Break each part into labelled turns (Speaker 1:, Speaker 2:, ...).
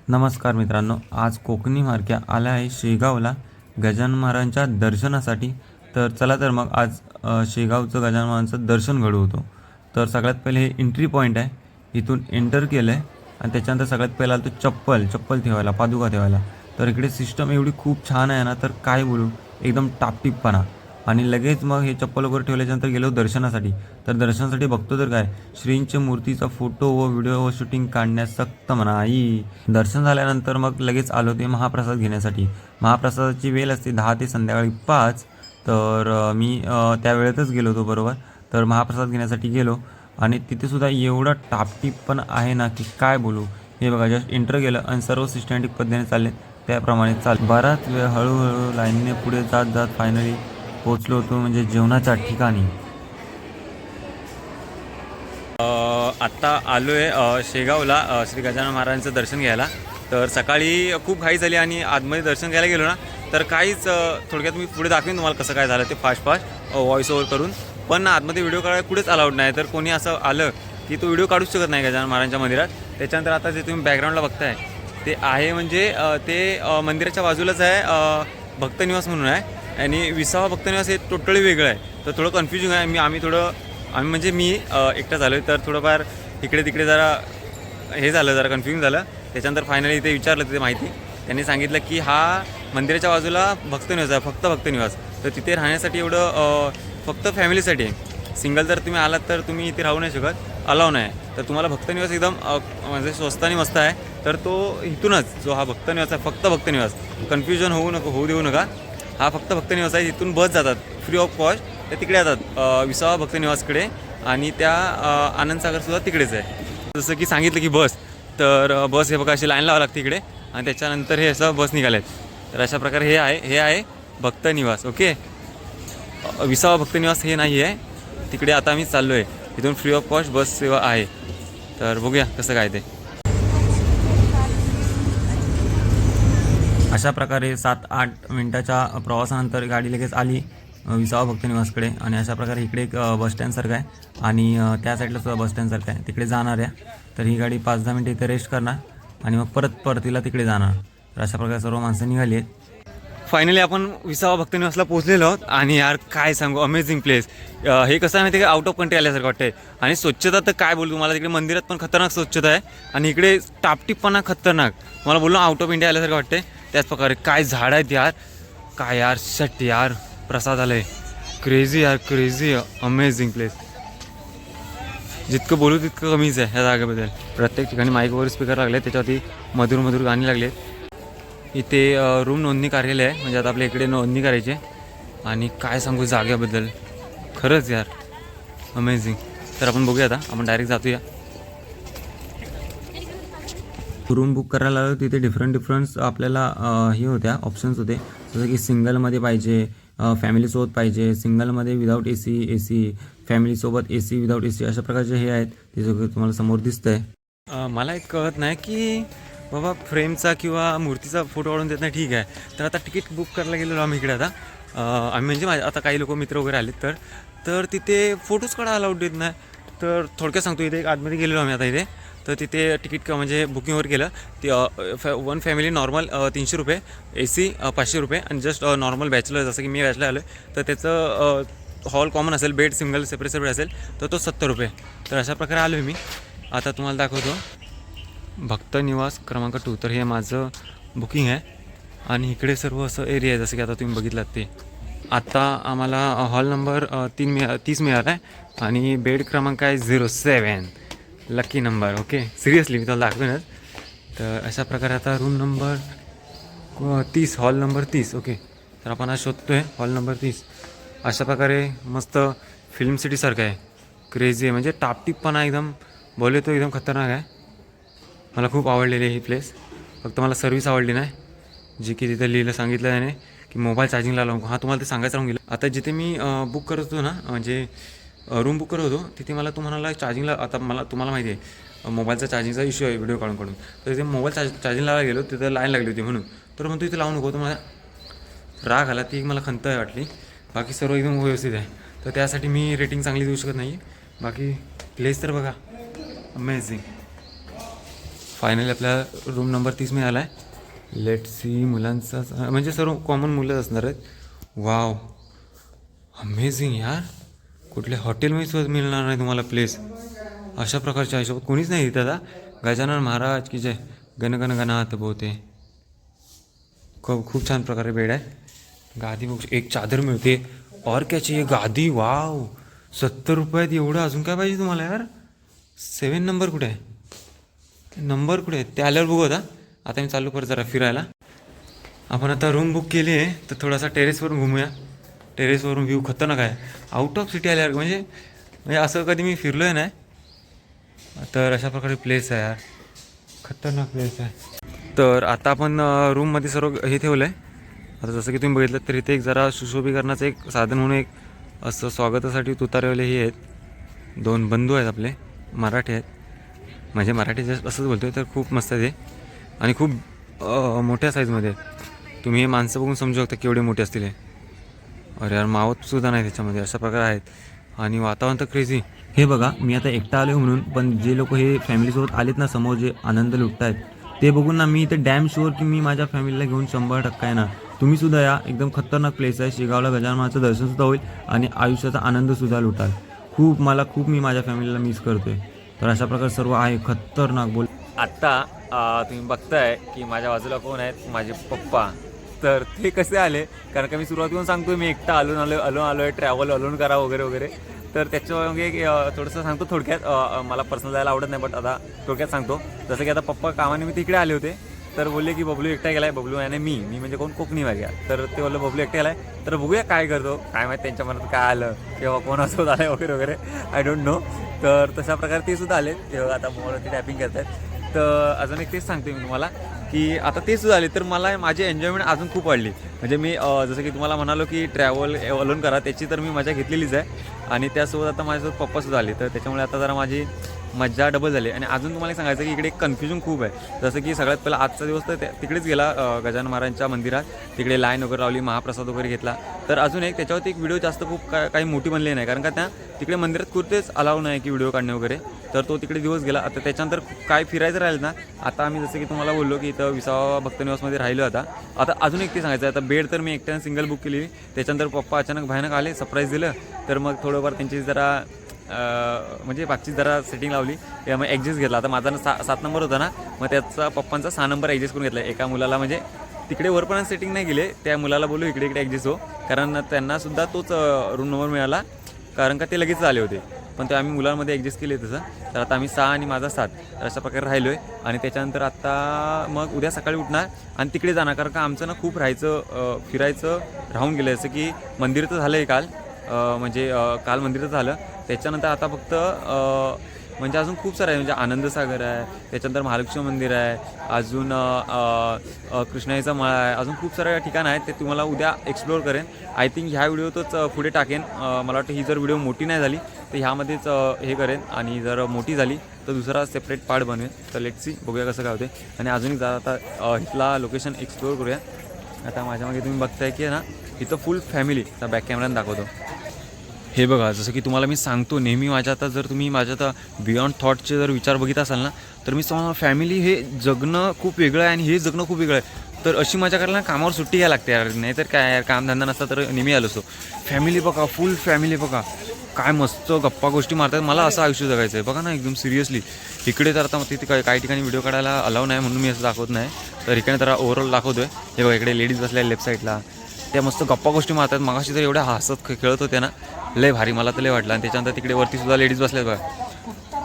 Speaker 1: नमस्कार मित्रांनो, आज कोकणी मार्क्या आला आहे शेगावला गजानन महाराजांच्या दर्शनासाठी. तर चला तर मग आज शेगावचं गजानन महाराजांचं दर्शन घडवतो. तर सगळ्यात पहिले हे एंट्री पॉईंट आहे, इथून एंटर केलं आहे आणि त्याच्यानंतर सगळ्यात पहिला आलो तो चप्पल ठेवायला, पादुका ठेवायला. तर इकडे सिस्टम एवढी खूप छान आहे ना, तर काय बोलू, एकदम टापटीपपणा. आणि लगेच मग हे चप्पल वगैरे ठेवल्याच्यानंतर गेलो दर्शनासाठी. तर दर्शनासाठी बघतो तर काय, श्रींच्या मूर्तीचा फोटो व व्हिडिओ व शूटिंग काढण्यास सक्त मनाई. दर्शन झाल्यानंतर मग लगेच आलो ते महाप्रसाद घेण्यासाठी. महाप्रसादाची वेळ असते 10 ते संध्याकाळी 5. तर मी त्या वेळेतच गेलो होतो बरोबर. तर महाप्रसाद घेण्यासाठी गेलो आणि तिथेसुद्धा एवढं टापटीप पण आहे ना की काय बोलू. हे बघा, जस्ट एंटर केलं आणि सर्व सिस्टमॅटिक पद्धतीने चालले त्याप्रमाणे बराच वेळ हळूहळू लाईनने पुढे जात जात फायनली पोचलो होतो म्हणजे जेवणाच्या ठिकाणी. आत्ता आलो आहे शेगावला श्री गजानन महाराजांचं दर्शन घ्यायला. तर सकाळी खूप घाई झाली आणि आतमध्ये दर्शन घ्यायला गेलो ना, तर काहीच थोडक्यात मी पुढे दाखवेन तुम्हाला कसं काय झालं ते फास्ट व्हॉइस ओव्हर करून. पण आतमध्ये व्हिडिओ काढायला कुठेच अलाउड नाही. तर कोणी असं आलं की तो व्हिडिओ काढूच शकत नाही गजानन महाराजांच्या मंदिरात. त्याच्यानंतर आता जे तुम्ही बॅकग्राऊंडला बघताय ते आहे म्हणजे ते मंदिराच्या बाजूलाच आहे भक्तनिवास म्हणून आहे. आणि 20वा भक्तनिवास हे टोटली वेगळं आहे. तर थोडं कन्फ्युजिंग आहे. आम्ही म्हणजे मी एकटा झालो आहे. तर थोडंफार इकडे तिकडे जरा हे झालं, जरा कन्फ्युजन झालं. त्याच्यानंतर फायनली इथे विचारलं तिथे माहिती. त्यांनी सांगितलं की हा मंदिराच्या बाजूला भक्तनिवास आहे, फक्त भक्तनिवास. तर तिथे राहण्यासाठी एवढं फक्त फॅमिलीसाठी आहे. सिंगल जर तुम्ही आलात तर तुम्ही इथे राहू नाही शकत, अलाव नाही. तर तुम्हाला भक्तनिवास एकदम म्हणजे स्वस्त आणि मस्त आहे. तर तो इथूनच जो हा भक्तनिवास आहे, फक्त भक्तनिवास, कन्फ्युजन होऊ देऊ नका. हा फक्त भक्तनिवास आहे. इथून बस जातात फ्री ऑफ कॉस्ट, त्या तिकडे जातात 20वा भक्तनिवासकडे. आणि त्या आनंदसागरसुद्धा तिकडेच आहे. जसं की सांगितलं की बस, तर बस हे बघा अशी लाईन लावावं लागते इकडे आणि त्याच्यानंतर हे असं बस निघाले आहेत. तर अशा प्रकारे हे आहे भक्तनिवास. ओके, 20वा भक्तनिवास हे नाही आहे तिकडे. आता आम्ही चाललो आहे, इथून फ्री ऑफ कॉस्ट बस सेवा आहे. तर बघूया कसं काय ते. अशा प्रकारे 7-8 मिनटाच्या प्रवासानंतर गाडी लगेच आली 20वा भक्तनिवासकडे. आणि अशा प्रकारे इकडे एक बसस्टँडसारखं आहे आणि त्या साईडला सुद्धा बसस्टँडसारखं आहे, तिकडे जाणार आहे. तर ही गाडी 5-10 मिनटं इथे रेस्ट करणार आणि मग परतीला तिकडे जाणार. तर अशा प्रकारे सर्व माणसं निघाली आहेत. फायनली आपण 20वा भक्तनिवासला पोहोचलेलो आहोत. आणि यार काय सांगू, अमेझिंग प्लेस. हे कसं आहे माहिती का, आउट ऑफ कंट्री आल्यासारखं वाटतंय. आणि स्वच्छता तर काय बोलू तुम्हाला, तिकडे मंदिरात पण खतरनाक स्वच्छता आहे आणि इकडे टापटीपणा खतरनाक. मला बोललो आउट ऑफ इंडिया आल्यासारखं वाटतंय. त्याच प्रकारे काय झाड आहेत यार, काय यार शट यार, प्रसाद आलं आहे. क्रेझी यार, क्रेझी, अमेझिंग प्लेस. जितकं बोलू तितकं कमीच आहे ह्या जागेबद्दल. प्रत्येक ठिकाणी माईकवर स्पीकर लागले, त्याच्यावरती मधुर मधुर गाणी लागले. इथे रूम नोंदणी कार्यालय आहे, म्हणजे आता आपल्या इकडे नोंदणी करायची. आणि काय सांगू जागेबद्दल, खरंच यार अमेझिंग. तर आपण बघूया, आता आपण डायरेक्ट जातोया. रूम बुक करायला आलो तिथे डिफरंट आपल्याला हे होत्या ऑप्शन्स होते. जसं की सिंगलमध्ये पाहिजे, फॅमिलीसोबत पाहिजे, सिंगलमध्ये विदाऊट AC, फॅमिलीसोबत AC विदाऊट AC, अशा प्रकारचे हे आहेत. ते सगळं तुम्हाला समोर दिसतं आहे. मला एक कळत नाही की बाबा फ्रेमचा किंवा मूर्तीचा फोटो काढून देत नाही, ठीक आहे. तर आता तिकीट बुक करायला गेलेलो आम्ही इकडे. आता आम्ही म्हणजे आता काही लोक मित्र वगैरे आले तर तिथे फोटोज काढायला अलाउड देत नाही. तर थोडक्यात सांगतो, इथे एक आतमध्ये गेलेलो आम्ही आता इथे. तर तिथे तिकीट म्हणजे बुकिंगवर केलं. ते वन फॅमिली नॉर्मल 300 रुपये, AC 500 रुपये आणि जस्ट नॉर्मल बॅचलर, जसं की मी बॅचलर आलो आहे तर त्याचं हॉल कॉमन असेल, बेड सिंगल सेपरेट असेल तर तो 70 रुपये. तर अशा प्रकारे आलो आहे मी. आता तुम्हाला दाखवतो भक्तनिवास क्रमांक 2. तर हे माझं बुकिंग आहे आणि इकडे सर्व असं एरिया आहे, जसं की आता तुम्ही बघितलात ते. आत्ता आम्हाला हॉल नंबर 30 मिळाला आहे आणि बेड क्रमांक आहे 07, लकी नंबर. ओके, सिरियसली मी त्याला दाखवेनच. तर अशा प्रकारे आता room number 30, hall number 30. Okay, तर आपण आज शोधतो आहे हॉल नंबर 30. अशा प्रकारे मस्त फिल्म सिटीसारखं आहे, क्रेझी आहे, म्हणजे टापटीपणा एकदम बोलले तो एकदम खतरनाक आहे. मला खूप आवडलेली आहे ही प्लेस. फक्त मला सर्व्हिस आवडली नाही, जी की तिथं सांगितलं त्याने की मोबाईल चार्जिंगला लावून. हां, तुम्हाला ते सांगायचं राहून गेलं. आता जिथे मी बुक करत होतो ना, म्हणजे रूम बुक करत होतो, तिथे मला तुम्हाला चार्जिंगला, आता तुम्हाला माहिती आहे मोबाईलचा चार्जिंगचा इश्यू आहे व्हिडिओ काढून. तर तिथे मोबाईल चार्जिंग लावायला गेलो, तिथं लाईन लागली होती म्हणून. तर म्हणतो इथे लावू नको. तर मला राग आला, ती मला खंत वाटली. बाकी सर्व एकदम व्यवस्थित आहे, तर त्यासाठी मी रेटिंग चांगली देऊ शकत नाही. बाकी प्लेस तर बघा, अमेझिंग. फायनली आपल्या रूम नंबर 30 मिळाला आहे. Let see. मुलांचा म्हणजे सर्व कॉमन मुलंच असणार आहेत. वाव, अमेझिंग यार. कुठल्या हॉटेलमध्ये सुद्धा मिळणार नाही तुम्हाला प्लेस अशा प्रकारच्या हिशोबात. कोणीच नाही इथं आता. गजानन महाराज की जय. गणगण गणात बोते. खूप छान प्रकारे बेड आहे. गादी बघू, एक चादर मिळते. और क्या चाहिए. गादी. वाव, 70 रुपयात एवढं. अजून काय पाहिजे तुम्हाला यार. 7 नंबर कुठे आहे. नंबर कुठे आहे ते आल्यावर बघू. आता मी चालू करत जरा फिरायला. आपण आता रूम बुक केली आहे तर थोडासा टेरेसवरून घुमूया. टेरेसवरून व्ह्यू खतरनाक आहे. आउट ऑफ सिटी आल्यावर म्हणजे असं कधी मी फिरलो आहे नाही. तर अशा प्रकारे प्लेस आहे यार. खतरनाक प्लेस आहे. तर आता आपण रूममध्ये सर्व हे ठेवलं आहे. आता जसं की तुम्ही बघितलं तर इथे एक जरा सुशोभीकरणाचं एक साधन म्हणून एक असं स्वागतासाठी तुतारलेले हे आहेत. 2 बंधू आहेत आपले, मराठी आहेत. म्हणजे मराठी जस्ट असंच बोलतो आहे. तर खूप मस्त आहे ते आणि खूप मोठ्या साईजमध्ये आहेत. तुम्ही हे माणसं बघून समजू शकता केवढे मोठे असतील हे. अरे यार, मावतसुद्धा नाही त्याच्यामध्ये. अशा प्रकारे आहेत. आणि वातावरण तर क्रेझी. हे बघा, मी आता एकटा आलो म्हणून, पण जे लोक हे फॅमिलीसोबत आलेत ना समोर, जे आनंद लुटत आहेत ते बघून ना मी इथे डॅम शुअर की मी माझ्या फॅमिलीला घेऊन 100% आहे ना. तुम्ही सुद्धा या. एकदम खतरनाक प्लेस आहे. शेगावला गजानन महाराजचं दर्शनसुद्धा होईल आणि आयुष्याचा आनंदसुद्धा लुटाल. खूप मी माझ्या फॅमिलीला मिस करतो आहे. तर अशा प्रकारे सर्व आहे. खतरनाक बोल. आत्ता तुम्ही बघताय की माझ्या बाजूला कोण आहेत, माझे पप्पा. तर ते कसे आले, कारण का मी सुरुवातीहून सांगतो मी एकटा आलो आहे ट्रॅव्हल अलोन करा वगैरे वगैरे. तर त्याच्यामुळे थोडंसं सांगतो थोडक्यात. मला पर्सनल जायला आवडत नाही, बट आता थोडक्यात सांगतो. जसं की आता पप्पा कामानिमित्त इकडे आले होते. तर बोलले की बबलू एकटा गेला आहे. बबलू आणि मी म्हणजे कोण, कोकणी वाग्या. तर ते बोललं बबलू एकटा गेला आहे. तर बघूया काय करतो, काय माहीत त्यांच्या मनात काय आलं किंवा कोणासोबत आलं वगैरे वगैरे. I don't know. तर तशा प्रकारे ते सुद्धा आले. तेव्हा आता मोबाईलवरती टॅपिंग करत आहेत. तर अजून एक तेच सांगते मी तुम्हाला की आता ते सुद्धा आले. तर मला माझी एन्जॉयमेंट अजून खूप वाढली. म्हणजे मी जसं की तुम्हाला म्हणालो की ट्रॅव्हल अलोन करा, त्याची तर मी मजा घेतलेलीच आहे. आणि त्यासोबत आता माझ्यासोबत पप्पासुद्धा आले. तर त्याच्यामुळे आता जरा माझी मजा डबल झाली. आणि अजून तुम्हाला सांगायचं की इकडे एक कन्फ्युजन खूप आहे. जसं की सगळ्यात पहिला आजचा दिवस तर तिकडेच गेला गजानन महाराजांच्या मंदिरात. तिकडे लाईन वगैरे लावली, महाप्रसाद वगैरे घेतला. तर अजून एक त्याच्यावरती एक व्हिडिओ जास्त खूप काही मोठी बनली नाही, कारण का त्या तिकडे मंदिरात कुठेच अलाव नाही की व्हिडिओ काढणे वगैरे. तर तो तिकडे दिवस गेला. आता त्याच्यानंतर काय फिरायचं राहिलं ना. आता आम्ही जसं की तुम्हाला बोललो की इथं 20वा भक्तनिवासमध्ये राहिलो. आता अजून एक ते सांगायचं. आता बेड तर मी एकट्यानं सिंगल बुक केली. त्याच्यानंतर पप्पा अचानक भयानक आले, सरप्राईज दिलं. तर मग थोडंफार त्यांची जरा म्हणजे बागची जरा सेटिंग लावली. त्यामुळे ॲडजस्ट घेतला. आता माझा 7 नंबर होता ना, मग त्याचा पप्पांचा 6 नंबर ॲडजस्ट करून घेतला. एका मुलाला म्हणजे तिकडे वरपर्यंत सेटिंग नाही गेले. त्या मुलाला बोलू इकडे ॲडजस्ट हो, कारण त्यांनासुद्धा तोच रूम नंबर मिळाला, कारण का ते लगेच आले होते. पण ते आम्ही मुलांमध्ये ॲडजस्ट केले तसं. तर आता आम्ही 6 आणि माझा 7 तर अशा प्रकारे राहिलो आहे. आणि त्याच्यानंतर आत्ता मग उद्या सकाळी उठणार आणि तिकडे जाणार, कारण का आमचं ना खूप फिरायचं राहून गेलं. जसं की मंदिर तर झालं आहे काल, म्हणजे काल मंदिरच झालं. त्याच्यानंतर आता फक्त म्हणजे अजून खूप सारं आहे. म्हणजे आनंदसागर आहे, त्याच्यानंतर महालक्ष्मी मंदिर आहे, अजून कृष्णाईचा मळा आहे, अजून खूप सारे ठिकाणं आहेत. ते तुम्हाला उद्या एक्सप्लोअर करेन. आय थिंक ह्या व्हिडिओतच पुढे टाकेन. मला वाटतं ही जर व्हिडिओ मोठी नाही झाली तर ह्यामध्येच हे करेन, आणि जर मोठी झाली तर दुसरा सेपरेट पार्ट बनवेन. तर लेट्स सी, बघूया कसं काय होते. आणि अजून आता इथला लोकेशन एक्सप्लोअर करूया. आता माझ्यामागे तुम्ही बघताय की ना, इथं फुल फॅमिलीचा बॅक कॅमेराने दाखवतो. हे बघा, जसं की तुम्हाला मी सांगतो नेहमी, माझ्या आता जर तुम्ही माझ्या आता बियॉन्ड थॉटचे जर विचार बघित असाल ना, तर मी समजा फॅमिली हे जगणं खूप वेगळं आहे आणि हे जगणं खूप वेगळं आहे. तर अशी मजा करायला कामावर सुट्टी घ्यायला लागते यार, नाही तर काय यार, कामधंदा नसता तर नेहमी आलो असतो. फॅमिली बघा, फुल फॅमिली बघा, काय मस्त गप्पा गोष्टी मारतात. मला असं आयुष्य जगायचं आहे बघा ना, एकदम सिरियसली. इकडे तर आता तिथे काही ठिकाणी व्हिडिओ काढायला अलाव नाही म्हणून मी असं दाखवत नाही. तर इकडे तर ओव्हरऑल दाखवतो आहे. हे बघा, इकडे लेडीज बसल्या लेफ्ट साईडला, त्या मस्त गप्पा गोष्टी मारतात. मगाशी तर एवढ्या हसत खेळत होत्या ना, लय भारी, मला तर लय वाटलं. आणि त्याच्यानंतर तिकडे वरतीसुद्धा लेडीज बसल्यात बघा.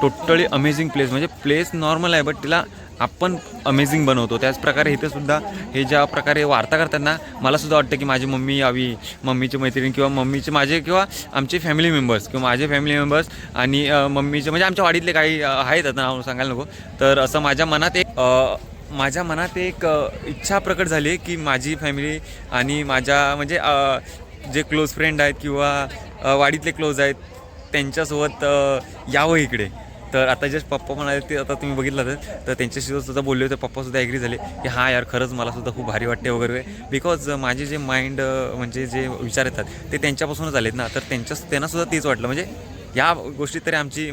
Speaker 1: Totally amazing place. म्हणजे प्लेस नॉर्मल आहे, बट तिला आपण अमेझिंग बनवतो. त्याचप्रकारे इथंसुद्धा हे ज्या प्रकारे वार्ता करतात ना, मलासुद्धा वाटतं की माझी मम्मी यावी, मम्मीची मैत्रीण किंवा मम्मीचे माझे किंवा आमचे फॅमिली मेंबर्स किंवा माझे फॅमिली मेंबर्स आणि मम्मीचे म्हणजे आमच्या वाडीतले काही आहेत, आता नाव सांगायला नको. तर असं माझ्या मनात एक इच्छा प्रकट झाली आहे की माझी फॅमिली आणि माझ्या म्हणजे जे क्लोज फ्रेंड आहेत किंवा वाडीतले क्लोज आहेत त्यांच्यासोबत यावं इकडे. तर आता जस्ट पप्पा म्हणाले, ते आता तुम्ही बघितलं तर त्यांच्याशी सुद्धा बोलले होते. पप्पासुद्धा ॲग्री झाले की हां यार, खरंच मलासुद्धा खूप भारी वाटते वगैरे. बिकॉज माझे जे माइंड म्हणजे जे विचार येतात ते त्यांच्यापासूनच आलेत ना. तर त्यांनासुद्धा तेच वाटलं. म्हणजे या गोष्टीत तरी आमची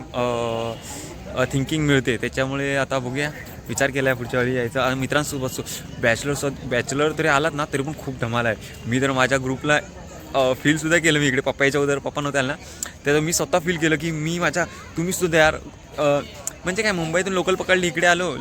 Speaker 1: थिंकिंग मिळते. त्याच्यामुळे आता बघूया विचार केला आहे पुढच्या वेळी यायचा आणि मित्रांसोबत बॅचलर तरी आलात ना तरी पण खूप धमाल आहे. मी तर माझ्या ग्रुपला फीलसुद्धा केलं. मी इकडे पप्पाच्या उदर पप्पा नव्हते आले ना त्याचं मी स्वतः फील केलं की तुम्हीसुद्धा यार म्हणजे काय मुंबईतून लोकल पकडली इकडे आलो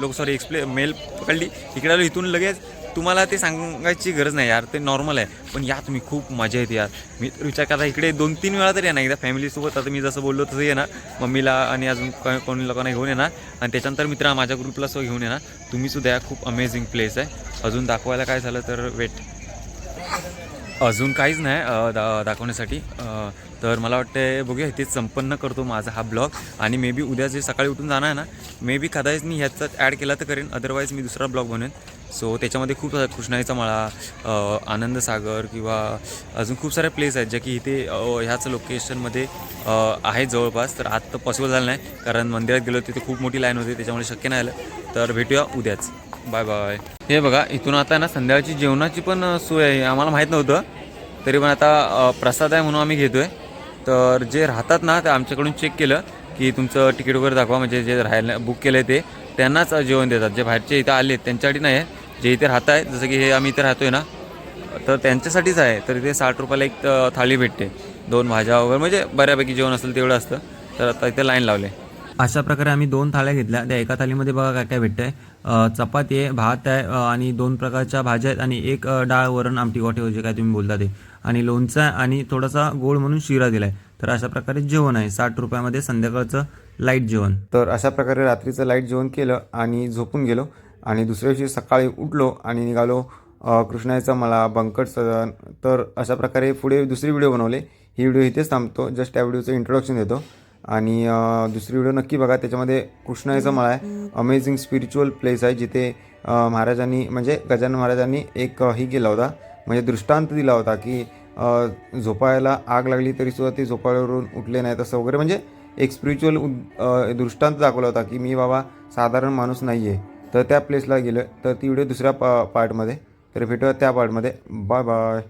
Speaker 1: मेल पकडली इकडे आलो इथून लगेच तुम्हाला ते सांगायची गरज नाही यार ते नॉर्मल आहे. पण या तुम्ही खूप मजा येते यार. मी तर विचार करता इकडे 2-3 वेळा तरी येणार एकदा फॅमिलीसोबत. आता मी जसं बोललो तसं येणार मम्मीला आणि अजून कोणी लोकांना घेऊन येणार आणि त्याच्यानंतर मित्र माझ्या ग्रुपला घेऊन येणार. तुम्हीसुद्धा या खूप अमेझिंग प्लेस आहे. अजून दाखवायला काय झालं तर अजून काहीच नाही दाखवण्यासाठी. तर मला वाटतं बघूया इथेच संपन्न करतो माझा हा ब्लॉग आणि मे बी उद्या जे सकाळी उठून जाणार आहे ना मे बी कदाचित मी ह्याचाच ॲड केला तर करेन अदरवाईज मी दुसरा ब्लॉग बनवेन. सो त्याच्यामध्ये खूप कृष्णाईचा मळा आनंदसागर किंवा अजून खूप सारे प्लेस आहेत जे की इथे ह्याच लोकेशनमध्ये आहेत जवळपास. तर आत्ता पॉसिबल झालं नाही कारण मंदिरात गेलो तिथे खूप मोठी लाईन होती त्याच्यामुळे शक्य नाही आलं. तर भेटूया उद्याच. Bye bye. हे बघा इथून आता ना संध्याकाळची जेवणाची पण सोय आहे. आम्हाला माहीत नव्हतं तरी पण आता प्रसाद आहे म्हणून आम्ही घेतो आहे. तर जे राहतात ना ते आमच्याकडून चेक केलं की तुमचं तिकीट वगैरे दाखवा म्हणजे जे राहायला बुक केलं आहे ते त्यांनाच जेवण देतात. जे बाहेरचे इथं आले त्यांच्यासाठी नाही आहे. जे इथे राहत आहेत जसं की हे आम्ही इथे राहतो आहे ना तर त्यांच्यासाठीच आहे. तर इथे 60 रुपयाला एक थाळी भेटते 2 भाज्या वगैरे म्हणजे बऱ्यापैकी जेवण असेल तेवढं असतं. तर आता इथे लाईन लावले. अशा प्रकारे आम्ही 2 थाळ्या घेतल्या. त्या एका थाळीमध्ये बघा काय काय भेटतं आहे. चपाती आहे भात आहे आणि 2 प्रकारच्या भाज्या आहेत आणि एक डाळ वरण आमटी वाटे जे काय तुम्ही बोलता ते आणि लोणचं आहे आणि थोडासा गोड म्हणून शिरा दिला आहे. तर अशा प्रकारे जेवण आहे 60 रुपयामध्ये संध्याकाळचं लाईट जेवण. तर अशा प्रकारे रात्रीचं लाईट जेवण केलं आणि झोपून गेलो आणि दुसऱ्या दिवशी सकाळी उठलो आणि निघालो कृष्णाईचा मला बंकट सदन. तर अशा प्रकारे पुढे दुसरी व्हिडिओ बनवले. ही व्हिडिओ इथेच थांबतो. जस्ट त्या व्हिडिओचं इंट्रोडक्शन देतो आणि दुसरी व्हिडिओ नक्की बघा. त्याच्यामध्ये कृष्णाईचा मळा आहे. अमेझिंग स्पिरिच्युअल प्लेस आहे जिथे महाराजांनी म्हणजे गजानन महाराजांनी एक ही केला होता म्हणजे दृष्टांत दिला होता की झोपायला आग लागली तरीसुद्धा ते झोपाळ्यावरून उठले नाहीत असं वगैरे म्हणजे एक स्पिरिच्युअल दृष्टांत दाखवला होता की मी बाबा साधारण माणूस नाही आहे. तर त्या प्लेसला गेलो. तर ती व्हिडिओ दुसऱ्या पार्टमध्ये. तर भेटूया त्या पार्टमध्ये. Bye bye.